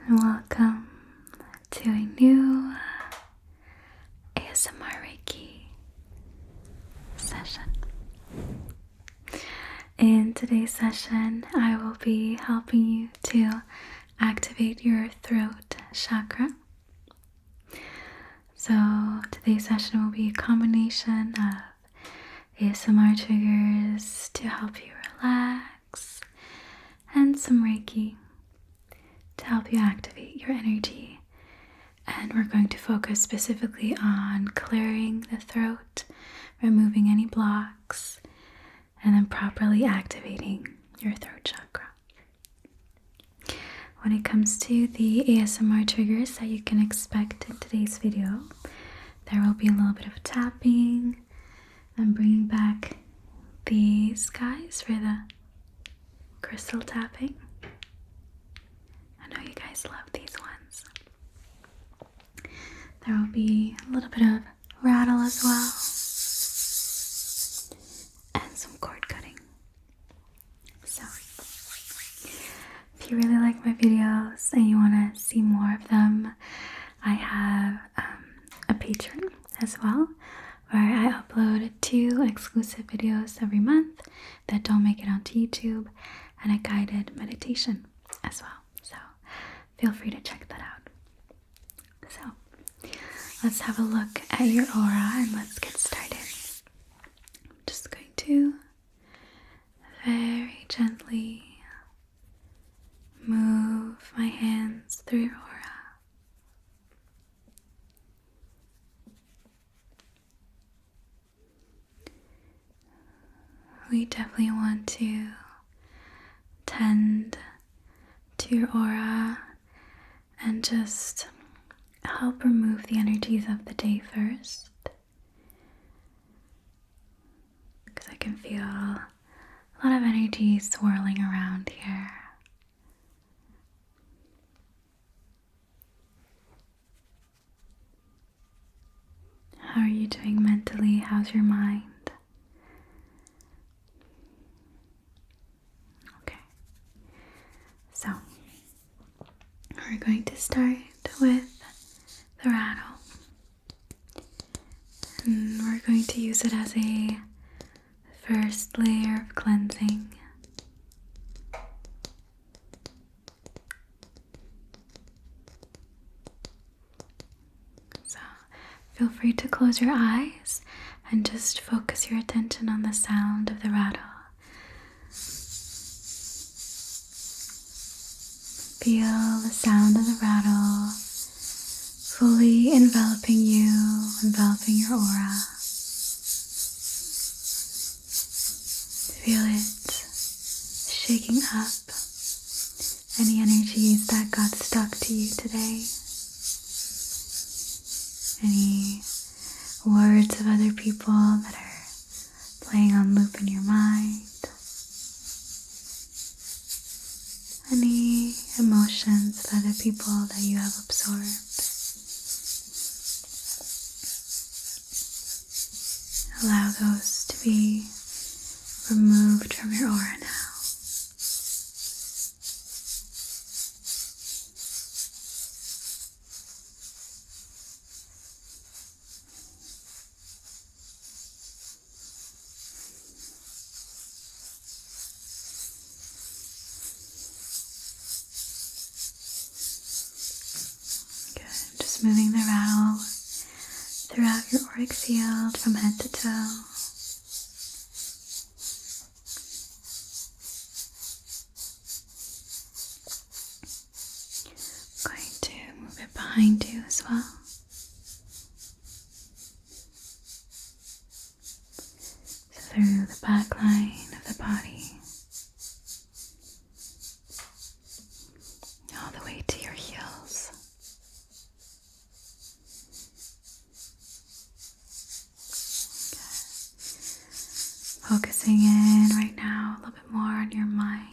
and welcome to a new ASMR Reiki session. In today's session, I will be helping you to activate your throat chakra. So today's session will be a combination of ASMR triggers to help you relax and some Reiki to help you activate your energy. And we're going to focus specifically on clearing the throat, removing any blocks, and then properly activating your throat chakra. When it comes to the ASMR triggers that you can expect in today's video, there will be a little bit of tapping. I'm bringing back these guys for the crystal tapping. I know you guys love these ones. There will be a little bit of rattle as well, and some cord cutting. So, if you really like my videos and you want to see more of them, I have a Patreon as well, where I upload 2 exclusive videos every month that don't make it onto YouTube, and a guided meditation as well. So feel free to check that out. So let's have a look at your aura and let's get started. I'm just going to very gently move my hands through your aura. We definitely want to tend to your aura and just help remove the energies of the day first, because I can feel a lot of energy swirling around here. How are you doing mentally? How's your mind? So, we're going to start with the rattle, and we're going to use it as a first layer of cleansing. So, feel free to close your eyes and just focus your attention on the sound of the rattle. Feel the sound of the rattle fully enveloping you, enveloping your aura. Feel it shaking up any energies that got stuck to you today. Any words of other people that are playing on loop in your mind. Any emotions of other people that you have absorbed. Allow those to be removed from your aura now. Moving the rattle throughout your auric field from head to toe. I'm going to move it behind you as well. Through the back line of the body, all the way to your heels. Focusing in right now a little bit more on your mind.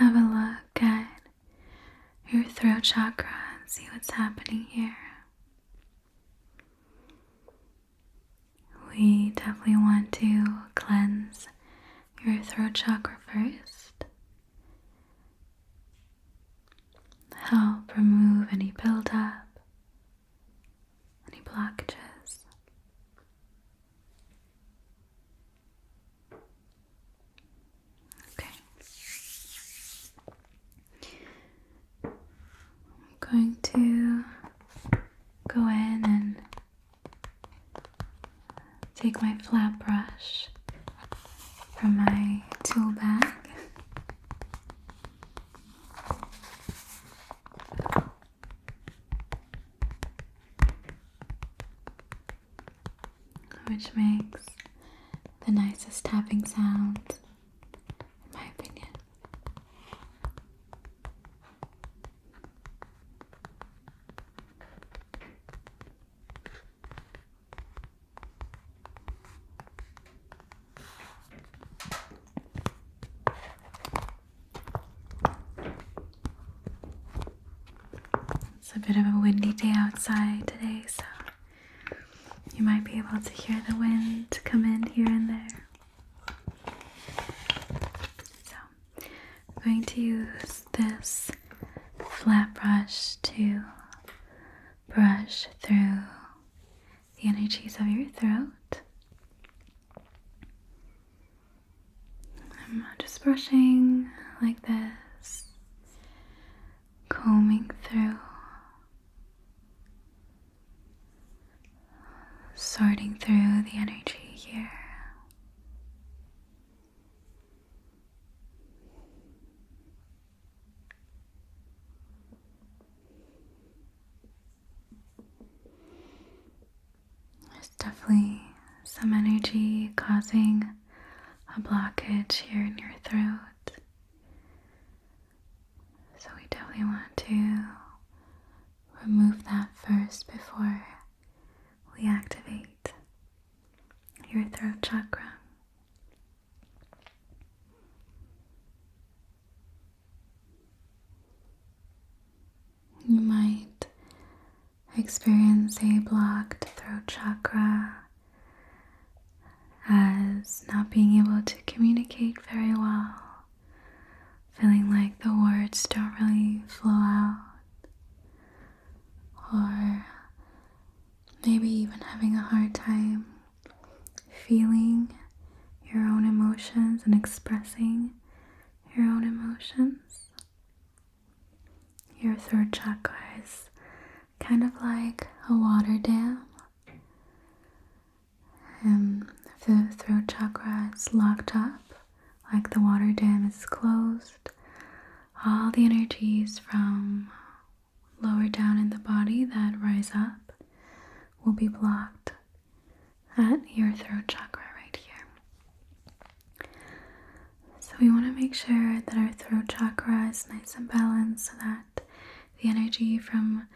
have a look at your throat chakra and see what's happening here. We definitely want to cleanse your throat chakra first. Help remove any buildup, any blockages. Okay. I'm going to go in and take my flat brush from my tool bag. Which makes the nicest tapping sound, in my opinion. It's a bit of a windy day outside today, so you might be able to hear the wind come in here and there. So I'm going to use this flat brush to brush through the energies of your throat. I'm just brushing like this, combing through, sorting through the energy here. There's definitely some energy causing a blockage here in your throat. So we definitely want to remove that first before we activate your throat chakra. You might experience a blocked throat chakra as not being able to communicate very well, feeling like the words don't really flow out, or maybe even having a hard time feeling your own emotions and expressing your own emotions. Your throat chakra is kind of like a water dam. And if the throat chakra is locked up, like the water dam is closed, all the energies from lower down in the body that rise up will be blocked at your throat chakra right here. So we want to make sure that our throat chakra is nice and balanced so that the energy from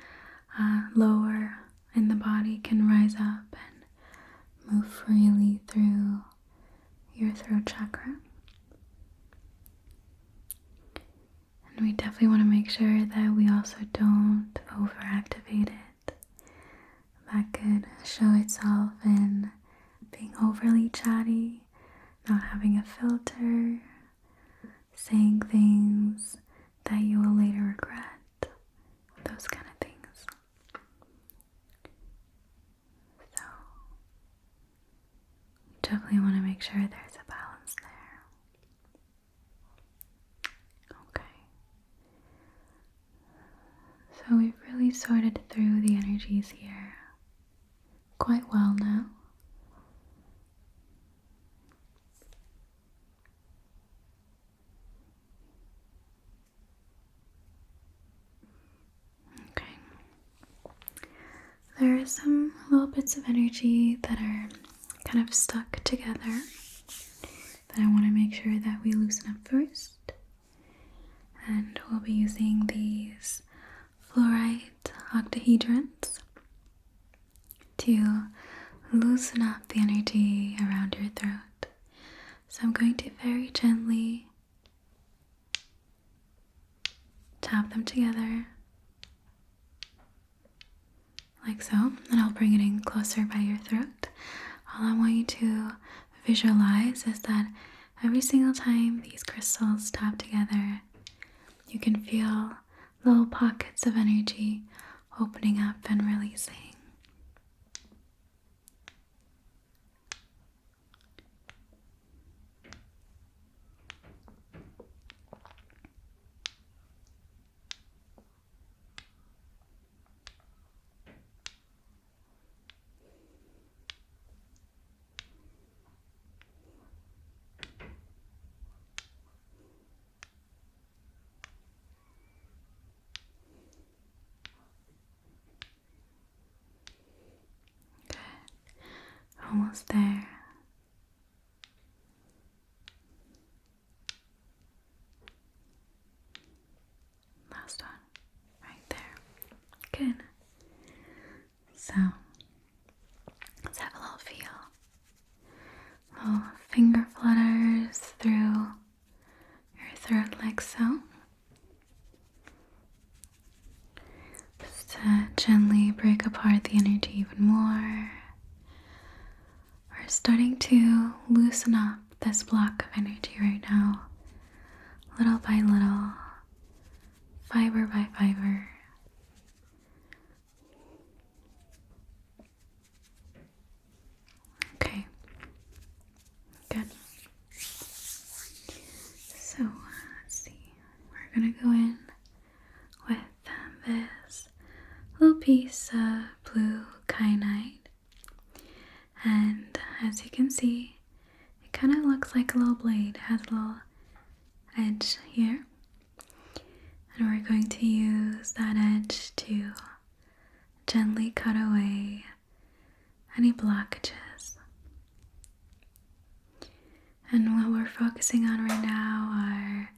lower in the body can rise up and move freely through your throat chakra. And we definitely want to make sure that we also don't overactivate it. That could show itself in being overly chatty, not having a filter, saying things that you will later regret, those kind of things. So, definitely want to make sure there's a balance there. Okay. So we've really sorted through the energies here quite well now. Okay. There are some little bits of energy that are kind of stuck together that I want to make sure that we loosen up first. And we'll be using these fluorite octahedrons to loosen up the energy around your throat. So I'm going to very gently tap them together like so, and I'll bring it in closer by your throat. All I want you to visualize is that every single time these crystals tap together, you can feel little pockets of energy opening up and releasing. Almost there. Last one, right there. Good. So, let's have a little feel. Little finger flutters through your throat like so. Just to gently break apart the energy even more. We're starting to loosen up this block of energy right now, little by little, fiber by fiber. Okay, good. So, let's see, we're gonna go in with this little piece of blue kyanite. And as you can see, it kind of looks like a little blade. It has a little edge here. And we're going to use that edge to gently cut away any blockages. And what we're focusing on right now are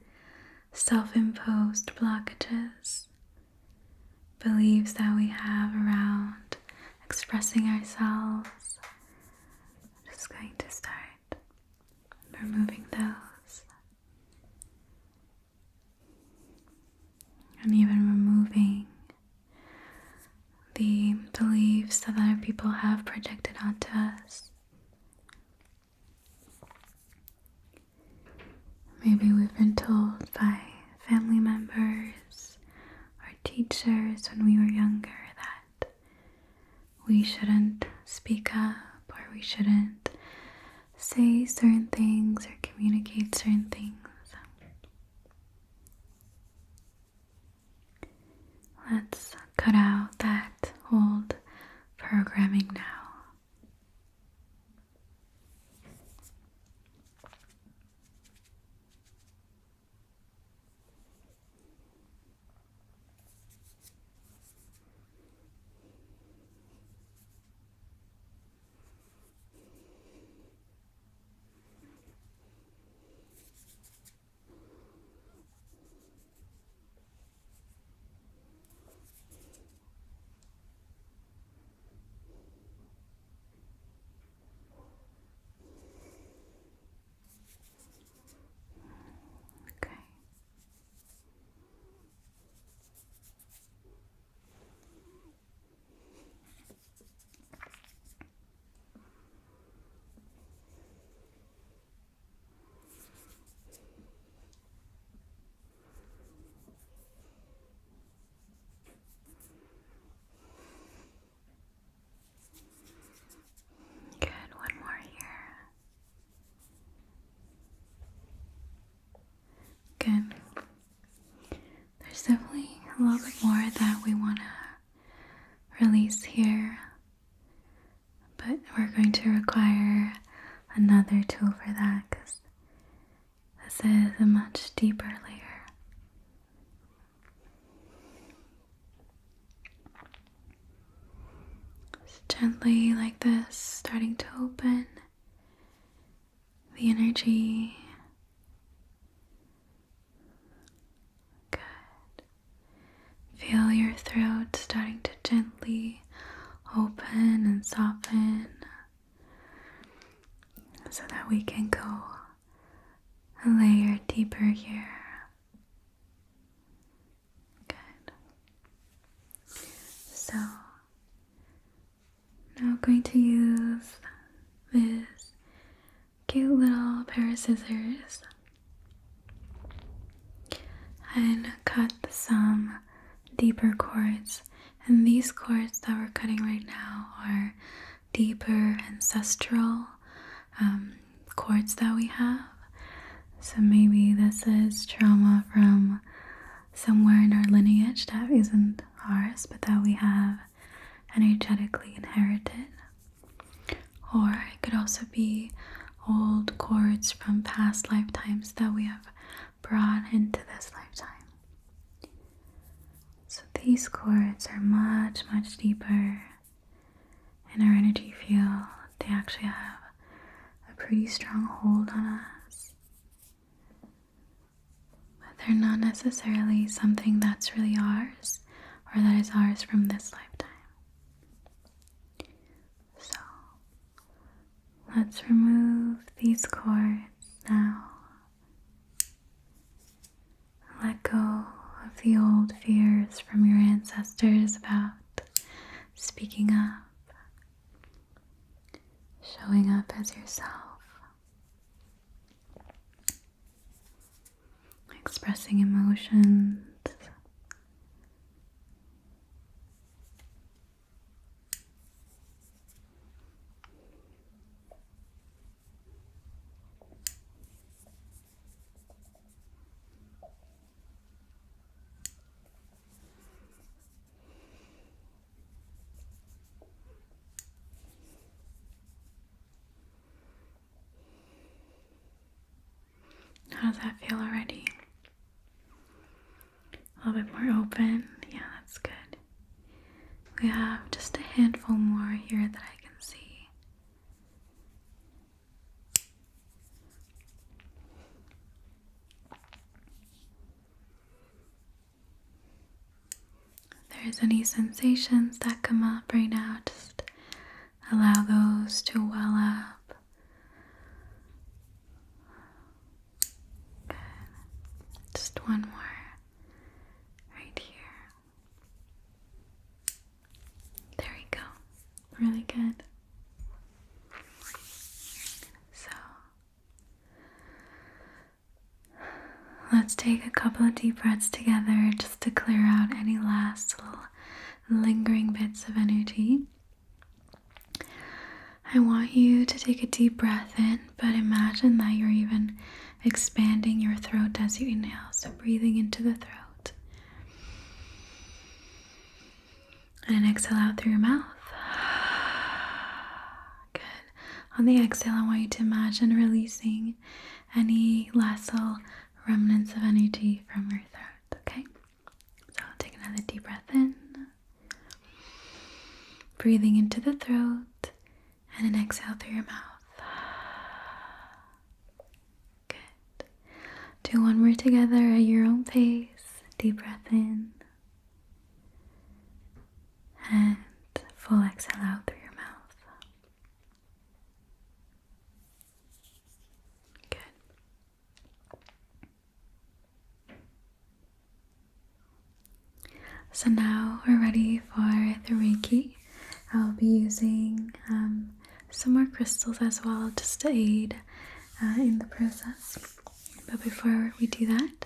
self-imposed blockages, beliefs that we have around expressing ourselves. Just going to start removing those, and even removing the beliefs that other people have projected onto us. Maybe we've been told by family members or teachers when we were younger that we shouldn't speak up, or we shouldn't say certain things or communicate certain things. Let's cut out that old programming now. Good. There's definitely a little bit more that we want to release here, but we're going to require another tool for that because this is a much deeper layer. Just gently like this, starting to open the energy. Feel your throat starting to gently open and soften so that we can go a layer deeper here. So now I'm going to use this cute little pair of scissors and cut some deeper chords. And these chords that we're cutting right now are deeper ancestral chords that we have. So maybe this is trauma from somewhere in our lineage that isn't ours, but that we have energetically inherited. Or it could also be old chords from past lifetimes that we have brought into this lifetime. So these chords are much, much deeper in our energy field. They actually have a pretty strong hold on us. But they're not necessarily something that's really ours or that is ours from this lifetime. So let's remove these cords now. Let go of the old fears from your ancestors about speaking up, showing up as yourself, expressing emotions. How does that feel already? A little bit more open? Yeah, that's good. We have just a handful more here that I can see. If there's any sensations that come up right now, just allow those to well up. Good. Just one more right here. There we go. Really good. So let's take a couple of deep breaths together just to clear out any last little lingering bits of energy. I want you to take a deep breath in, but imagine that you're even expanding your throat as you inhale, so breathing into the throat. And exhale out through your mouth. Good. On the exhale, I want you to imagine releasing any last little remnants of energy from your throat, okay? So take another deep breath in, breathing into the throat, and an exhale through your mouth. Good. Do one more together at your own pace. Deep breath in, and full exhale out through your mouth. Good. So now we're ready for the Reiki. I'll be using some more crystals as well, just to aid in the process. But before we do that,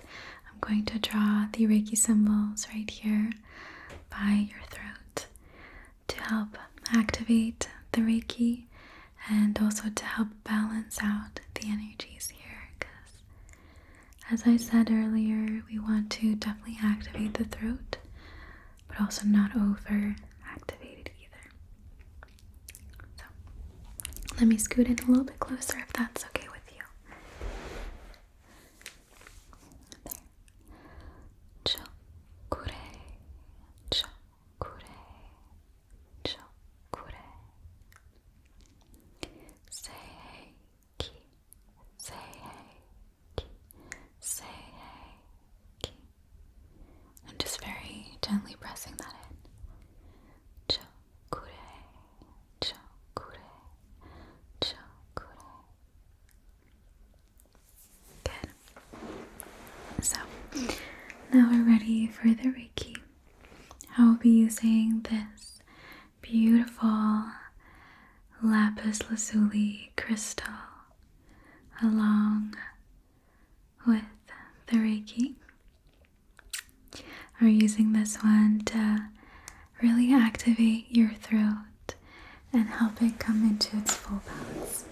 I'm going to draw the Reiki symbols right here by your throat to help activate the Reiki and also to help balance out the energies here, because as I said earlier, we want to definitely activate the throat, but also not over activate it either. So let me scoot in a little bit closer if that's okay with you. There. Chokure, chokure, chokure. Seiki, seiki, seiki. I'm just very gently pressing that in. Chokure, chokure, chokure. Good. So now we're ready for the Reiki. I I will be using this beautiful lapis lazuli crystal along with the Reiki. We're using this one to really activate your throat and help it come into its full balance.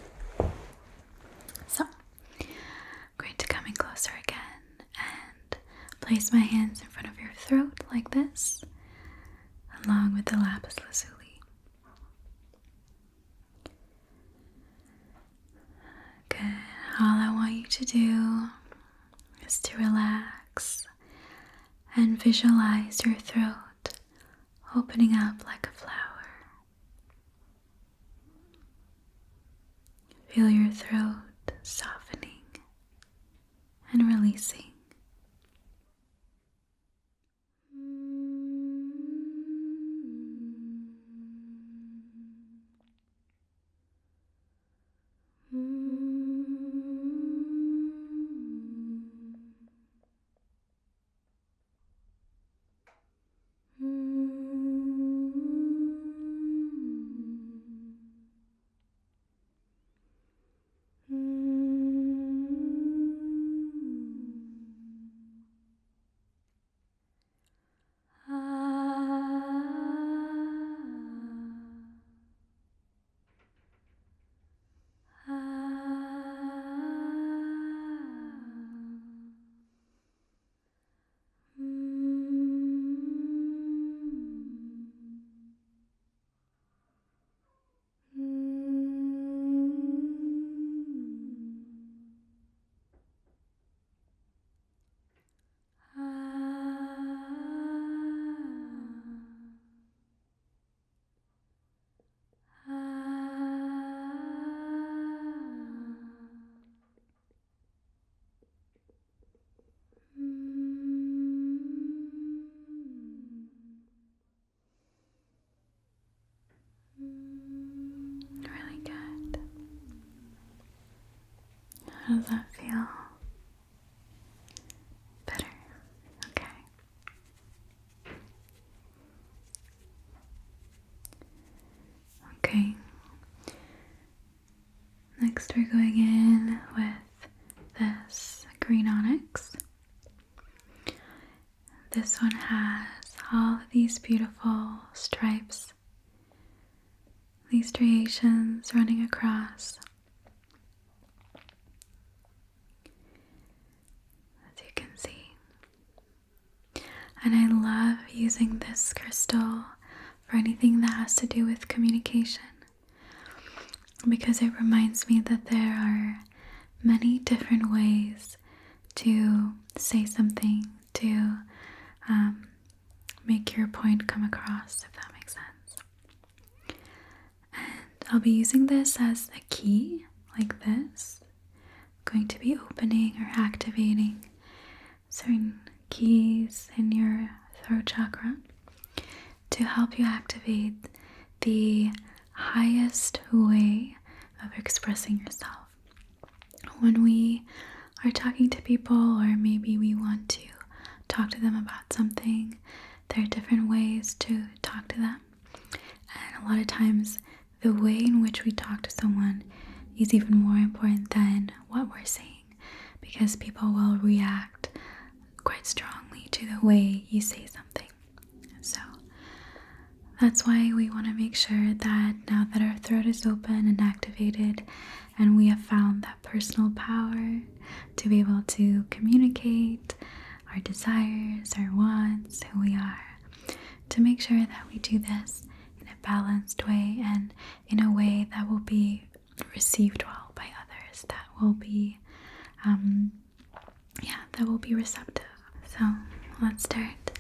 So, I'm going to come in closer again and place my hands in front of your throat like this, along with the lapis lazuli. Good. All I want you to do is to relax and visualize your throat opening up like a flower. Feel your throat softening and releasing. Really good. How does that feel? Better. Okay. Okay. Next we're going in with this green onyx. This one has all of these beautiful stripes, these striations running across. As you can see. And I love using this crystal for anything that has to do with communication, because it reminds me that there are many different ways to say something, to make your point come across, if that makes sense. And I'll be using this as a key, like this. I'm going to be opening or activating certain keys in your throat chakra to help you activate the highest way of expressing yourself. When we are talking to people, or maybe we want to talk to them about something, there are different ways to talk to them. And a lot of times, the way in which we talk to someone is even more important than what we're saying, because people will react quite strongly to the way you say something. So that's why we want to make sure that now that our throat is open and activated, and we have found that personal power to be able to communicate our desires, our wants, who we are, to make sure that we do this in a balanced way and in a way that will be received well by others, that will be receptive. So let's start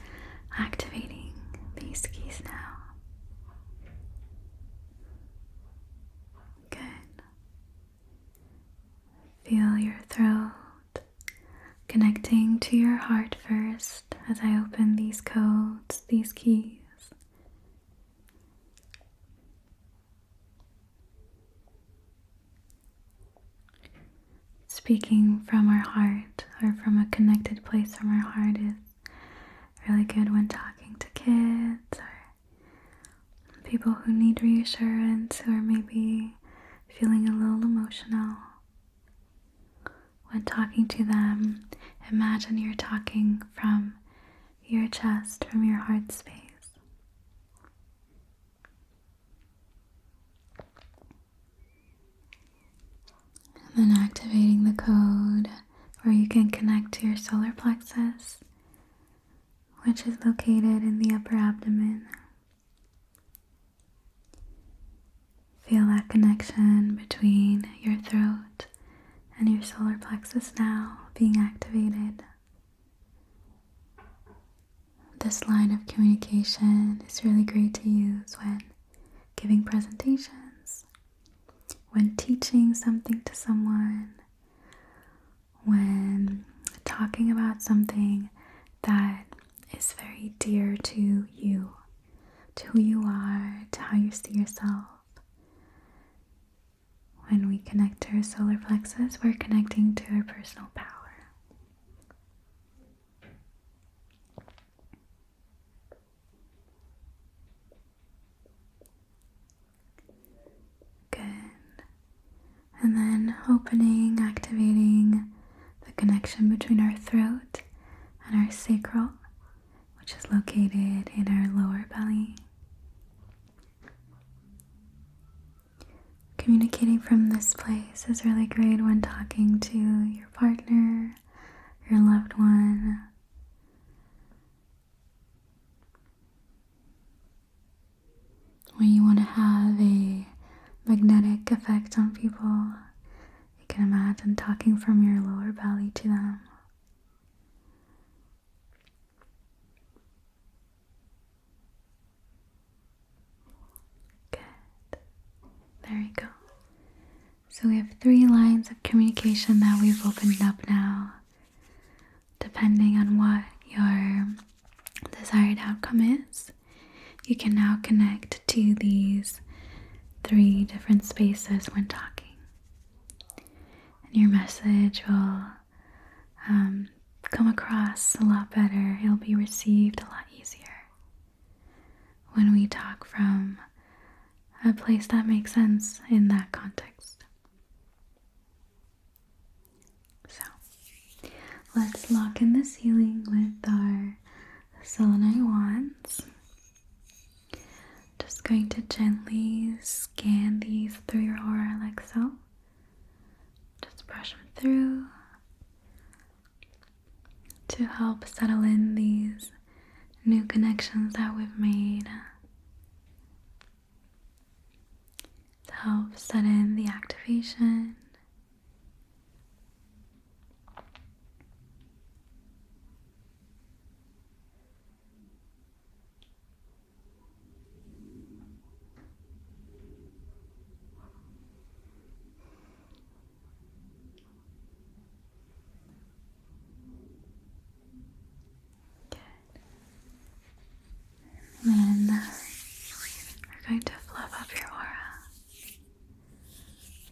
activating these keys now. Good. Feel your throat connecting to your heart first as I open these codes, these keys. Speaking from our heart, or from a connected place from our heart, is really good when talking to kids or people who need reassurance, who are maybe feeling a little emotional. When talking to them, imagine you're talking from your chest, from your heart space. And then activating the code where you can connect to your solar plexus, which is located in the upper abdomen. Feel that connection between your throat and your solar plexus now being activated. This line of communication is really great to use when giving presentations, when teaching something to someone, when talking about something that is very dear to you, to who you are, to how you see yourself. When we connect to our solar plexus, we're connecting to our personal power. Good. And then opening, activating the connection between our throat and our sacral, which is located in our lower belly. Communicating from this place is really great when talking to your partner, your loved one. When you want to have a magnetic effect on people, you can imagine talking from your lower belly to them. Good. There you go. So we have 3 lines of communication that we've opened up now. Depending on what your desired outcome is, you can now connect to these 3 different spaces when talking. And your message will come across a lot better. It'll be received a lot easier when we talk from a place that makes sense in that context. So let's lock in this healing with our selenite wands. Just going to gently scan these through your aura like so. Just brush them through to help settle in these new connections that we've made. To help set in the activation. And then we're going to fluff up your aura.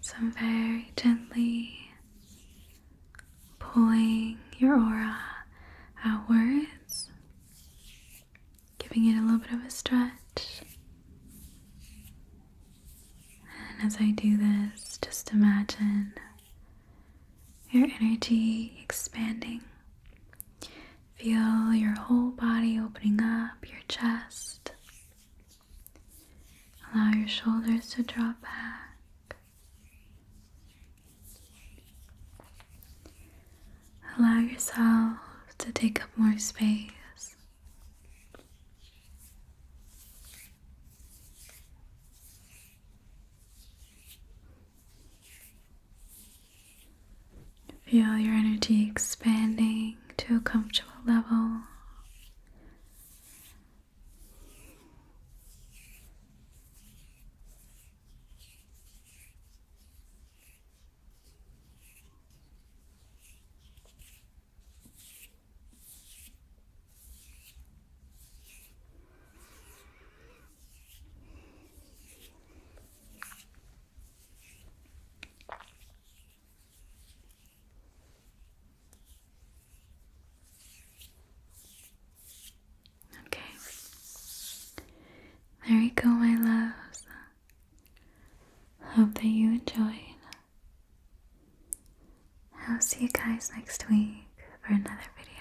So I'm very gently pulling your aura outwards, giving it a little bit of a stretch. And as I do this, just imagine your energy expanding. Feel your whole body opening up, your chest. Allow your shoulders to drop back. Allow yourself to take up more space. Feel your energy expanding to a comfortable level. you go, my loves. Hope that you enjoyed. I'll see you guys next week for another video.